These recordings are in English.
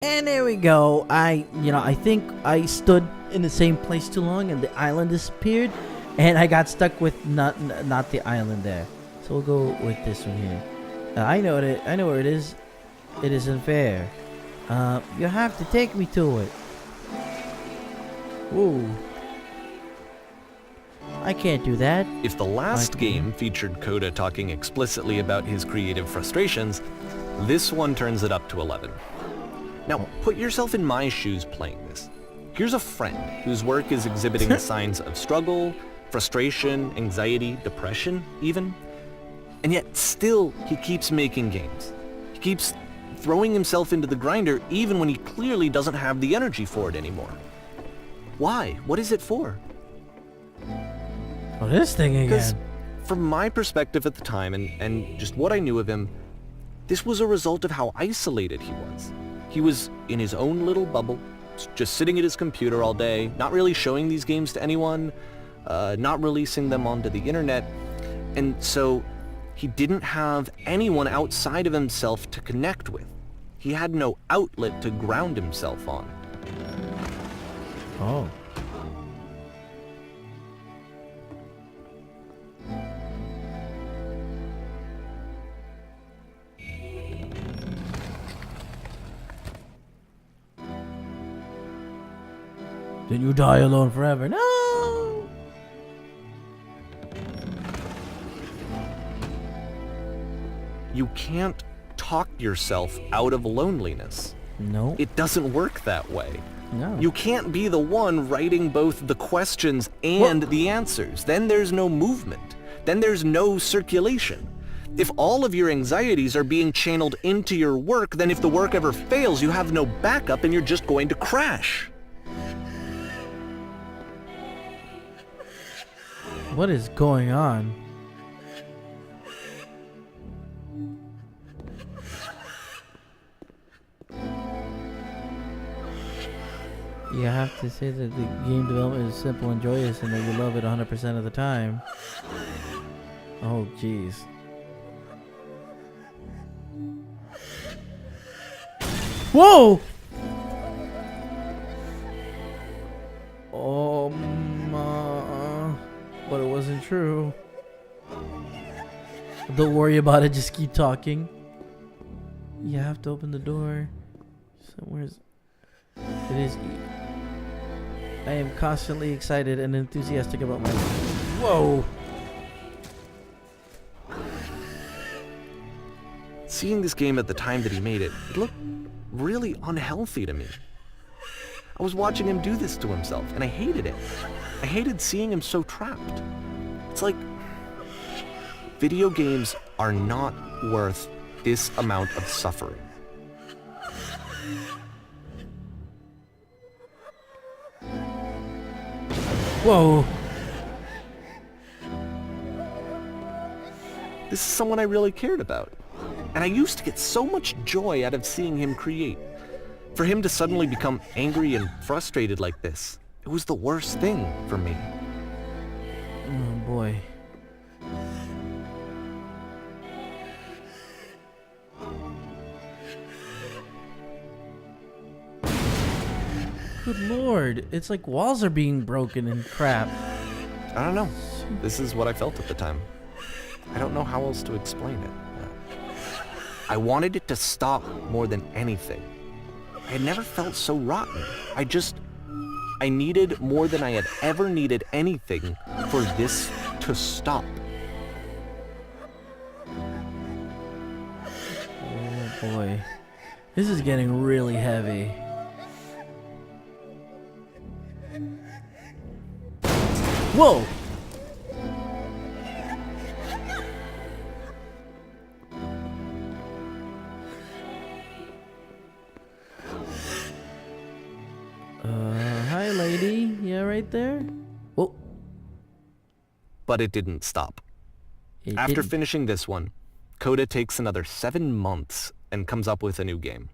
And there we go. I think I stood in the same place too long, and the island disappeared, and I got stuck with not the island there. So we'll go with this one here. I know it. I know where it is. It isn't fair. You have to take me to it. Ooh. I can't do that. If the last game featured Coda talking explicitly about his creative frustrations, this one turns it up to 11. Now, put yourself in my shoes playing this. Here's a friend whose work is exhibiting signs of struggle, frustration, anxiety, depression, even. And yet, still, he keeps making games. He keeps throwing himself into the grinder even when he clearly doesn't have the energy for it anymore. Why? What is it for? Oh, this thing again. Because from my perspective at the time and just what I knew of him, this was a result of how isolated he was. He was in his own little bubble, just sitting at his computer all day, not really showing these games to anyone, not releasing them onto the internet, and so he didn't have anyone outside of himself to connect with. He had no outlet to ground himself on. Oh. Then you die alone forever. No! You can't talk yourself out of loneliness. No. It doesn't work that way. No. You can't be the one writing both the questions and the answers. Then there's no movement. Then there's no circulation. If all of your anxieties are being channeled into your work, then if the work ever fails, you have no backup and you're just going to crash. What is going on? You have to say that the game development is simple and joyous and that you love it 100% of the time. Oh, jeez. Whoa! But it wasn't true. Don't worry about it, just keep talking. You have to open the door. Somewhere's... It is... I am constantly excited and enthusiastic about my... Whoa! Seeing this game at the time that he made it, it looked really unhealthy to me. I was watching him do this to himself, and I hated it. I hated seeing him so trapped. It's like, video games are not worth this amount of suffering. Whoa! This is someone I really cared about. And I used to get so much joy out of seeing him create. For him to suddenly become angry and frustrated like this, it was the worst thing for me. Oh boy. Good lord, it's like walls are being broken and crap. I don't know. This is what I felt at the time. I don't know how else to explain it. I wanted it to stop more than anything. I had never felt so rotten. I needed more than I had ever needed anything for this to stop. Oh boy. This is getting really heavy. Whoa! Hi lady. Yeah, right there? Whoa. But it didn't stop. After finishing this one, Coda takes another 7 months and comes up with a new game.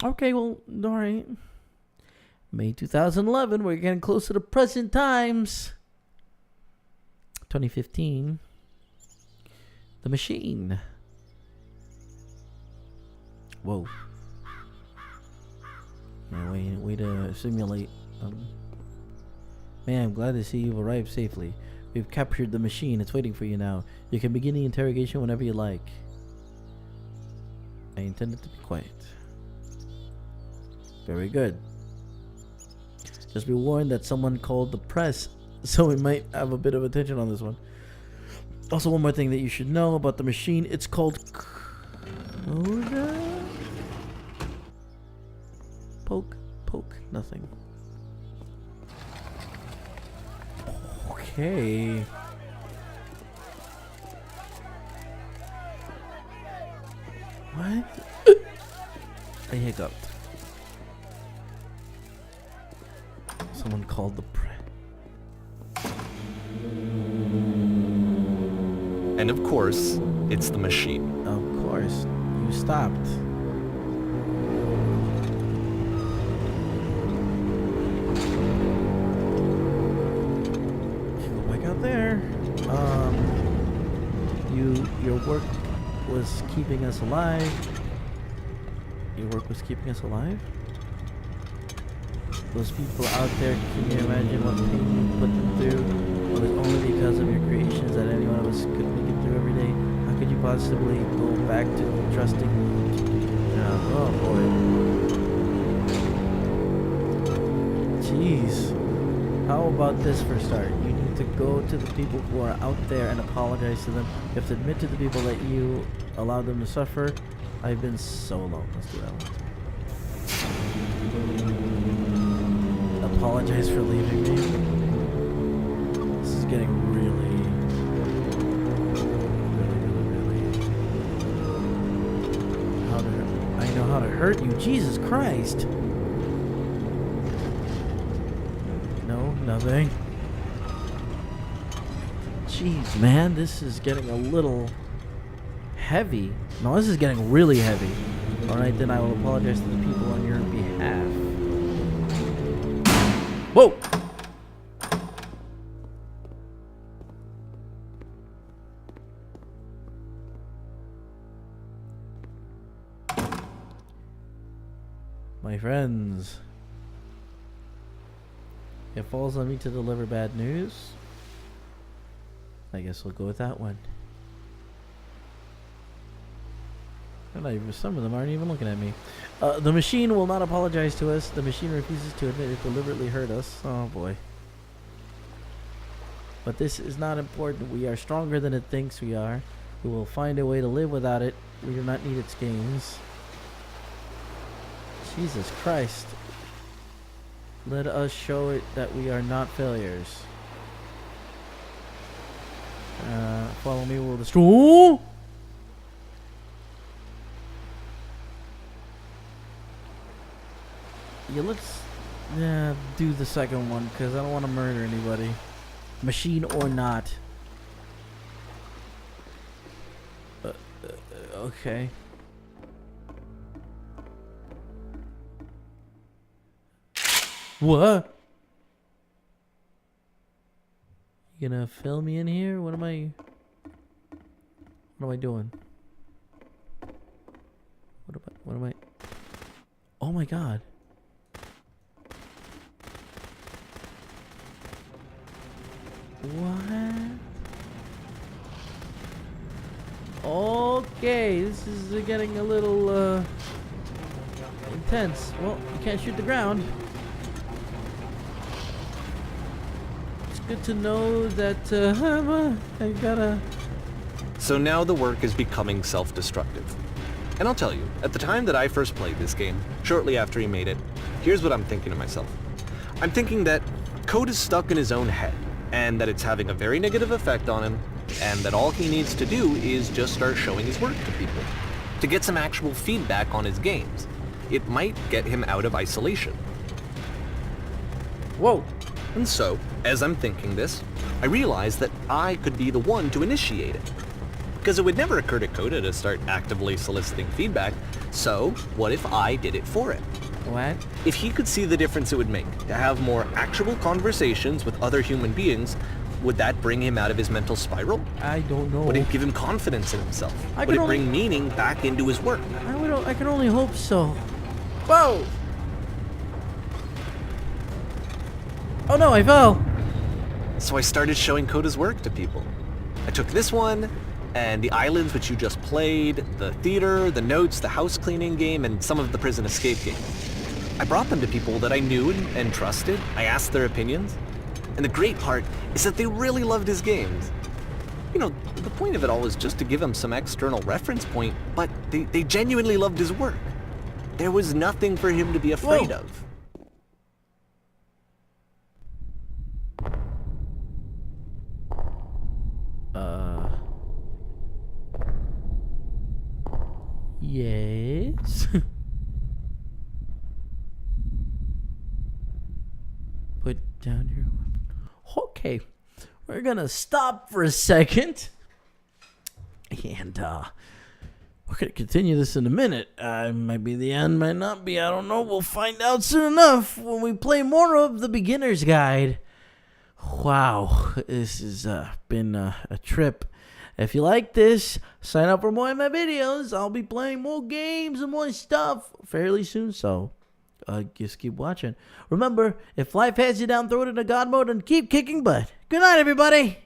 Okay, well, alright. May 2011, we're getting close to the present times. 2015. The Machine. Whoa. man. Way to simulate. Man, I'm glad to see you've arrived safely. We've captured the machine. It's waiting for you now. You can begin the interrogation whenever you like. I intended to be quiet. Very good. Just be warned that someone called the press, so we might have a bit of attention on this one. Also, one more thing that you should know about the machine. It's called Coda? Poke, nothing. Okay. What? I hiccuped. Someone called the press. And of course, it's the machine. Of course. You stopped. Go back out there. Your work was keeping us alive. Your work was keeping us alive? Those people out there, can you imagine what pain you put them through? It was only because of your creations that any one of us could make it through every day. How could you possibly go back to trusting me to do your job? Oh boy. Jeez. How about this for a start? You need to go to the people who are out there and apologize to them. You have to admit to the people that you allowed them to suffer. I've been so long. Let's do that one. Apologize for leaving me. This is getting really I know how to hurt you. Jesus Christ. No, nothing. Jeez, man, this is getting a little heavy. No, this is getting really heavy. Alright, then I will apologize to the people on your behalf. Whoa! My friends, it falls on me to deliver bad news. I guess we'll go with that one. Some of them aren't even looking at me. The machine will not apologize to us. The machine refuses to admit it deliberately hurt us. Oh boy. But this is not important. We are stronger than it thinks we are. We will find a way to live without it. We do not need its games. Jesus Christ. Let us show it that we are not failures. Follow me, we'll destroy. Ooh! Yeah, let's do the second one because I don't want to murder anybody, machine or not. Okay. What? You gonna fill me in here? What am I doing? What am I? Oh my God. What? Okay, this is getting a little intense. Well, you can't shoot the ground. It's good to know that I gotta... So now the work is becoming self-destructive. And I'll tell you, at the time that I first played this game, shortly after he made it, here's what I'm thinking to myself. I'm thinking that Code is stuck in his own head, and that it's having a very negative effect on him, and that all he needs to do is just start showing his work to people, to get some actual feedback on his games. It might get him out of isolation. Whoa! And so, as I'm thinking this, I realize that I could be the one to initiate it. Because it would never occur to Coda to start actively soliciting feedback, so what if I did it for him? What? If he could see the difference it would make to have more actual conversations with other human beings, would that bring him out of his mental spiral? I don't know. Would it give him confidence in himself? Would it bring meaning back into his work? I can only hope so. Whoa! Oh no, I fell. So I started showing Coda's work to people. I took this one, and the islands which you just played, the theater, the notes, the house cleaning game, and some of the prison escape games. I brought them to people that I knew and trusted. I asked their opinions. And the great part is that they really loved his games. You know, the point of it all was just to give him some external reference point, but they genuinely loved his work. There was nothing for him to be afraid Whoa. of. Yes. Put down your weapon. Okay. We're gonna stop for a second. And we're gonna continue this in a minute. Might be the end, might not be. I don't know. We'll find out soon enough when we play more of the beginner's guide. Wow, this has been a trip. If you like this, sign up for more of my videos. I'll be playing more games and more stuff fairly soon, so just keep watching. Remember, if life has you down, throw it into God mode and keep kicking butt. Good night, everybody.